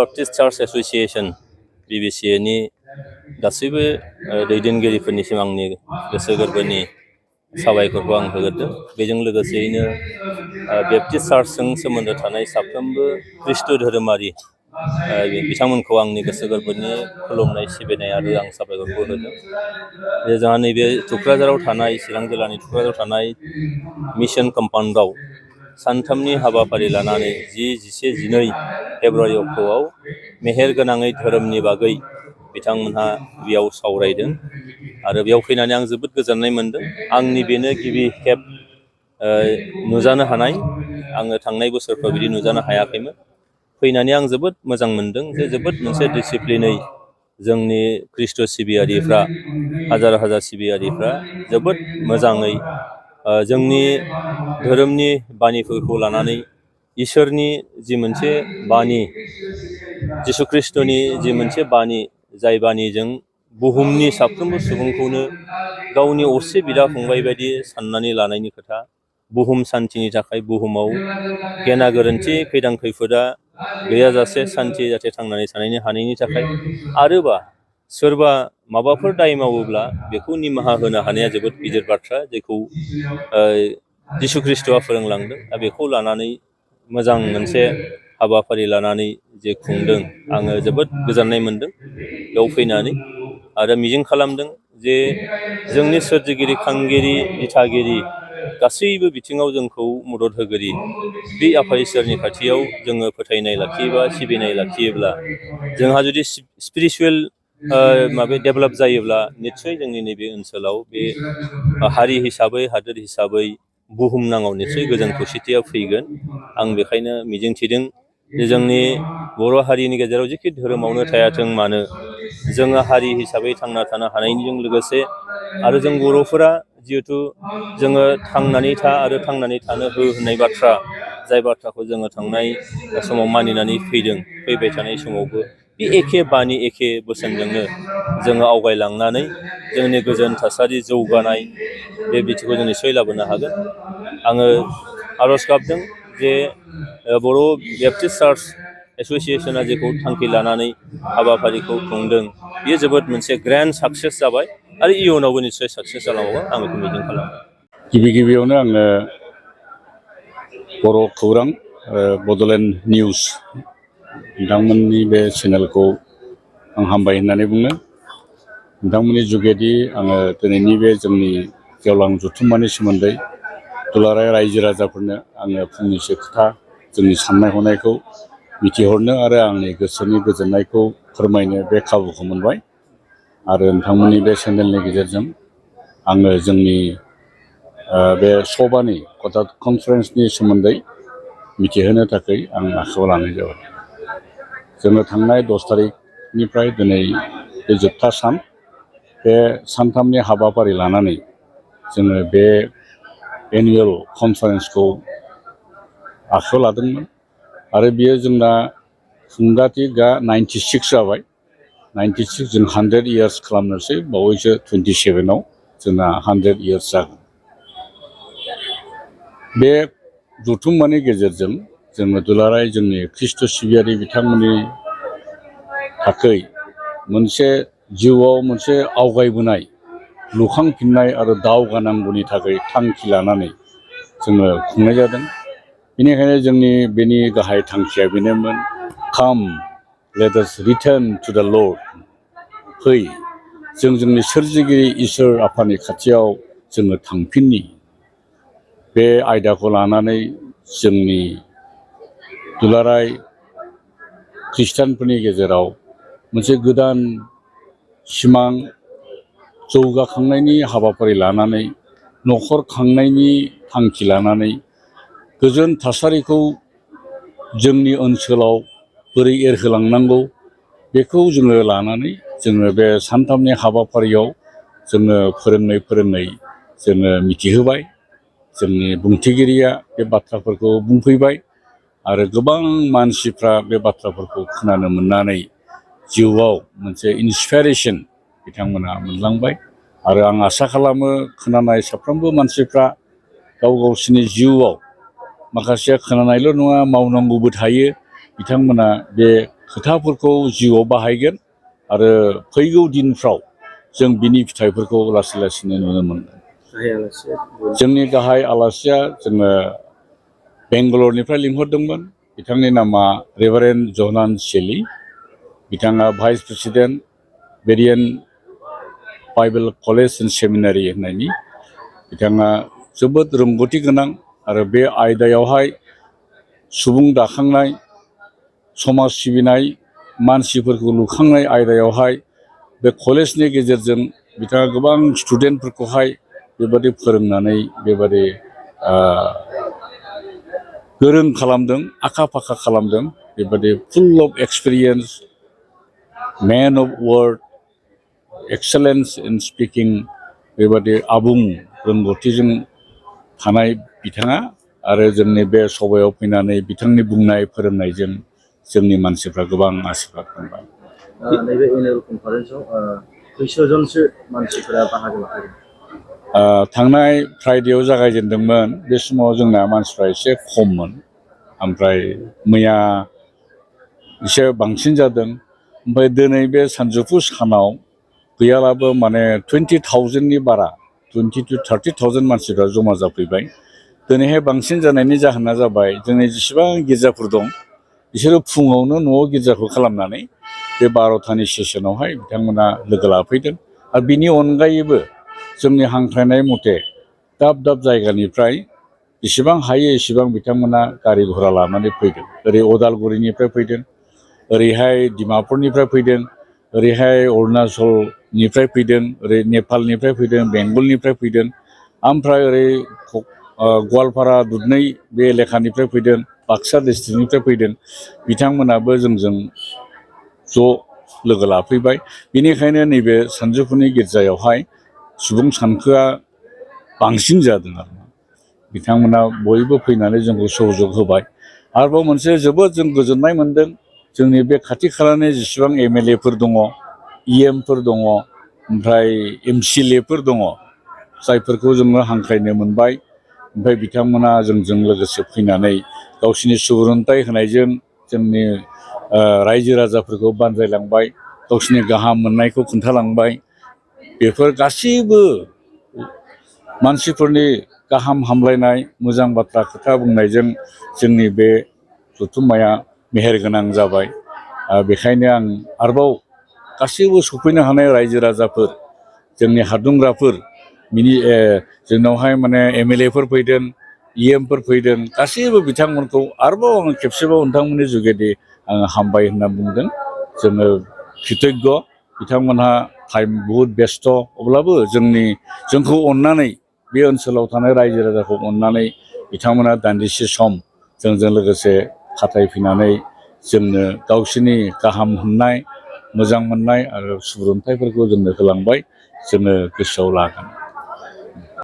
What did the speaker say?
Baptist church association BBCA गासैबो दैदेनगिरिफोरनिसिम आंनि गोसो गोरबोनि साबायखरखौ आं होग्रोदों। बेजों लोगोसेयैनो बेप्टिस्ट चार्चजों सोमोन्दो थानाय साफ्रोमबो ख्रिस्ट धोरोमारि बिथांमोनखौ आंनि गोसो गोरबोनि खुलुमनाय सिबिनाय आरो आं साबायखरखौ होदों। जोंहा नैबे थुक्राझाराव थानाय चिरां जिल्लानि थुक्राझाराव थानाय मिशन कम्पाउन्डआव सानथामनि हाबाफारि लानानै 10, 11, 12 फेब्रुवारि अक्ट'आव मेहेर गोनाङै धोरोमनि बागै बिथांमोनहा बेयाव सावरायदों आरो बेयाव फैनानै आं जोबोद गोजोननाय मोनदों। आंनि बेनो गिबि खेब नुजानो हानाय। आङो थांनाय बोसोरफ्राव बिदि नुजानो हायाखैमोन। फैनानै आं जोबोद मोजां मोनदों जे जोबोद मोनसे डिसिप्लिनै जोंनि ख्रिस्ट सिबियारिफ्रा हाजार हाजार सिबियारिफ्रा जोबोद मोजाङै जोंनि धोरोमनि बानिफोरखौ लानानै इसोरनि जि मोनसे बानि जिसु ख्रिस्ट'नि जि मोनसे बानि जाय बानिजों बुहुमनि साफ्रोमबो सुबुंखौनो गावनि असे बिदा फंबाय बायदि साननानै लानायनि खोथा, बुहुम सान्तिनि थाखाय बुहुमाव गेना गोरोन्थि खैदां खैफोदा गैयाजासे सान्थि जाहाथे थांनानै थानायनि हानायनि थाखाय आरोबा सोरबा माबाफोर दाय मावोब्ला बेखौ निमाहा होनो हानाया जोबोद गिदिर बाथ्रा, जेखौ जिसु ख्रिस्ट'आ फोरोंलांदों। दा बेखौ लानानै मोजां मोनसे हाबाफारि लानानै जे खुंदों, आङो जोबोद गोजोननाय मोनदों बेयाव फैनानै आरो मिजिं खालामदों जे जोंनि सोरजिगिरि, खांगिरि, दिथागिरि गासैबो बिथिङाव जोंखौ मदद होगिरि बे आफा इसोरनि खाथियाव जोङो फोथायनाय लाखियोबा सिबिनाय लाखियोब्ला जोंहा जुदि स्पिरिचुवेल डेभेलप जायोब्ला निस्सय जोंनि नैबे ओनसोलाव बे हारि हिसाबै, हादोर हिसाबै बुहुमनाङाव निस्सय गोजोन खौसेथिया फैगोन। आं बेखायनो मिजिंथिदों जे जोंनि बर' हारिनि गेजेराव जिखि धोरोमावनो थायाथों मानो जोङो हारि हिसाबै थांना थानो हानायजों लोगोसे आरो जों बर'फोरा जिहेथु जोङो थांनानै था आरो थांनानै थानो हो होननाय बाथ्रा, जाय बाथ्राखौ जोङो थांनाय समाव मानिनानै फैदों, फैबाय थानाय समावबो बे एखे बानि एखे बोसोनजोंनो जोङो आवगायलांनानै जोंनि गोजोन थासारि जौगानाय बे बिथिंखौ जों निस्सय लाबोनो हागोन। आङो आर'ज गाबदों जे बर' बेप्टिस्ट चार्च एस'सियेसना जेखौ थांखि लानानै हाबाफारिखौ खुंदों बेयो जोबोद मोनसे ग्रेन्ड साक्सेस जाबाय आरो इयुनावबो निस्सय साक्सेस जालांबावगोन आं बेखौ मिजिं खालामो। गिबियावनो आङो बर' खौरां बड'लेण्ड निउस नोंथांमोननि बे चेनेलखौ आं हामबाय होननानै बुङो। नोंथांमोननि जुगेदि आङो दिनैनि बे जोंनि गेवलां जथुम्मानि सोमोन्दै दुलाराय रायजो राजाफोरनो आङो फंनैसो खोथा जोंनि साननाय हनायखौ मिथिहरनो आरो आंनि गोसोनि गोजोननायखौ फोरमायनो बे खाबुखौ मोनबाय। आरो नोंथांमोननि बे चेनेलनि गेजेरजों आङो जोंनि बे सभानि कनफारेन्सनि सोमोन्दै मिथिहोनो थाखाय आं आखायाव लानाय जाबाय। जोङो थांनाय 10 तारिखनिफ्राय दिनै बे जोबथा सान, बे सानथामनि हाबाफारि लानानै जोङो बे एनुवेल कनफारेन्सखौ आखायाव लादोंमोन आरो बियो जोंना फुंगाथिगा 96 जाबाय। 96 जों 100 इयार्स खालामनोसै, बावैसो 27आव जोंना 100 इयार्स जागोन। बे जथुम्मानि गेजेरजों जोङो दुलाराय जोंनि ख्रिस्ट' सिबियारि बिथांमोननि थाखै मोनसे जिउआव मोनसे आवगायबोनाय, लुखांफिननाय आरो दावगानांगौनि थाखाय थांखि लानानै जोङो खुंनाय जादों। बेनिखायनो जोंनि बेनि गाहाय थांखिया बेनोमोन, काम लेट आस रिटार्न टु द लर्ड। फै जों जोंनि सोरजिगिरि इसोर आफानि खाथियाव जोङो थांफिननि। बे आयदाखौ लानानै जोंनि दुलाराय खृष्टानफोरनि गेजेराव मोनसे गोदान सिमां, जौगाखांनायनि हाबाफारि लानानै, न'खर खांनायनि थांखि लानानै, गोजोन थासारिखौ जोंनि ओनसोलाव बोरै एरहोलांनांगौ बेखौ जोङो लानानै जोङो बे सानथामनि हाबाफारियाव जोङो फोरोङै जोङो मिथिहोबाय। जोंनि बुंथिगिरिया बे बाथ्राफोरखौ बुंफैबाय आरो गोबां मानसिफ्रा बे बाथ्राफोरखौ खोनानो मोननानै जिउआव मोनसे इन्सपिरेसन बिथांमोना मोनलांबाय। आरो आं आसा खालामो खोनानाय साफ्रोमबो मानसिफ्रा गावसिनि जिउआव माखासेया खोनानायल' नङा, मावनांगौबो थायो। बिथांमोना बे खोथाफोरखौ जिउआव बाहायगोन आरो फैगौ दिनफ्राव जों बिनि फिथाइफोरखौ लासै लासैनो नुनो मोनगोन। जोंनि गाहाय आलासिया जोङो बेंगालरनिफ्राय लिंहरदोंमोन। बिथांनि नामा रेभारेन्ड जनान शेली। बिथाङा भाइस प्रेसिडेन्ट बेरियान बाइबेल कलेज एन्ड सेमिनारि होननायनि। बिथाङा जोबोद रोंगौथि गोनां आरो बे आयदायावहाय सुबुं दाखांनाय, समाज सिबिनाय, मानसिफोरखौ लुखांनाय आयदायावहाय बे कलेजनि गेजेरजों बिथाङा गोबां स्टुडेन्टफोरखौहाय बेबादि फोरोंनानै बेबादि गोरों खालामदों, आखा फाखा खालामदों। बेबादि full of experience, man of word, excellence in speaking, बेबादि आबुं रोंगौथिजों थानाय बिथाङा। आरो जोंनि बे सभायाव फैनानै बिथांनि बुंनाय फोरोंनायजों जोंनि मानसिफ्रा गोबां आशीर्बाद मोनबाय। नैबे एनुवेल कनफारेन्सआव खैसोजनसो मानसिफोरा बाहागो लाफैदों? थांनाय फ्राइडेआव जागायजेनदोंमोन। बे समाव जोंना मानसिफ्रा एसे खममोन। ओमफ्राय मैया एसे बांसिन जादों। ओमफ्राय दिनै बे सानजौफु सानाव गैयालाबो माने 20,000नि बारा, 20 to 30,000 मानसिफ्रा जमा जाफैबाय। दिनैहाय बांसिन जानायनि जाहोना जाबाय जोंनि जेसेबां गिर्जाफोर दं बिसोरो फुङावनो न'आव गिर्जाखौ खालामनानै बे 12थानि सेसनावहाय बिथांमोना लोगो लाफैदों। आरो बिनि अनगायैबो जोंनि हांख्रायनाय मथे दाब दाब जायगानिफ्राय जेसेबां हायो एसेबां बिथांमोना गारि घरा लानानै फैदों। ओरै अदालगुरिनिफ्राय फैदों, ओरैहाय डिमापुरनिफ्राय फैदों, ओरैहाय अरुणाचलनिफ्राय फैदों, ओरै नेपालनिफ्राय फैदों, बेंगलनिफ्राय फैदों, ओमफ्राय ओरै गवालपारा दुधनै बे एलेकानिफ्राय फैदों, बाक्सा डिस्ट्रिक्टनिफ्राय फैदों। बिथांमोनाबो जोंजों ज' लोगो लाफैबाय। बेनिखायनो नैबे सानजौफुनि गिर्जायावहाय सुबुं सानखोआ बांसिन जादों आरो बिथांमोना बयबो फैनानै जोंखौ सहयोग होबाय। आरोबाव मोनसे जोबोद जों गोजोननाय मोनदों। जोंनि बे खाथि खालानि जेसेबां एमएलएफोर दङ, इएमफोर दङ, ओमफ्राय एमसिएलएफोर दङ, जायफोरखौ जोङो हांख्रायनो मोनबाय। ओमफ्राय बिथांमोना जोंजों लोगोसे फैनानै गावसिनि सुबुरुनथाइ होनायजों जोंनि रायजो राजाफोरखौ बानजायलांबाय, गावसिनि गाहाम मोननायखौ खोन्थालांबाय। बेफोर गासैबो मानसिफोरनि गाहाम हामलायनाय, मोजां बाथ्रा खोथा बुंनायजों जोंनि बे जथुम्माया मेहेरगोनां जाबाय। बेखायनो आं आरोबाव गासैबो सफैनो हानाय रायजो राजाफोर, जोंनि हादुंग्राफोर, जोंनावहाय माने एमएलएफोर फैदों, इएमफोर फैदों, गासैबो बिथांमोनखौ आरोबाव आङो खेबसेबाव नोंथांमोननि जुगेदि आङो हामबाय होनना बुंदों। जोङो कृतज्ञ। बिथांमोनहा टाइम बहुद बेस्थ', अब्लाबो जोंखौ अननानै, बे ओनसोलाव थानाय रायजो राजाखौ अननानै बिथांमोना दान्दिसे सम जोंजों लोगोसे खाथायफैनानै जोंनो गावसोरनि गाहाम मोननाय, मोजां मोननाय आरो सुबुरुनथाइफोरखौ जोंनो होलांबाय। जोङो गोसोआव लागोन।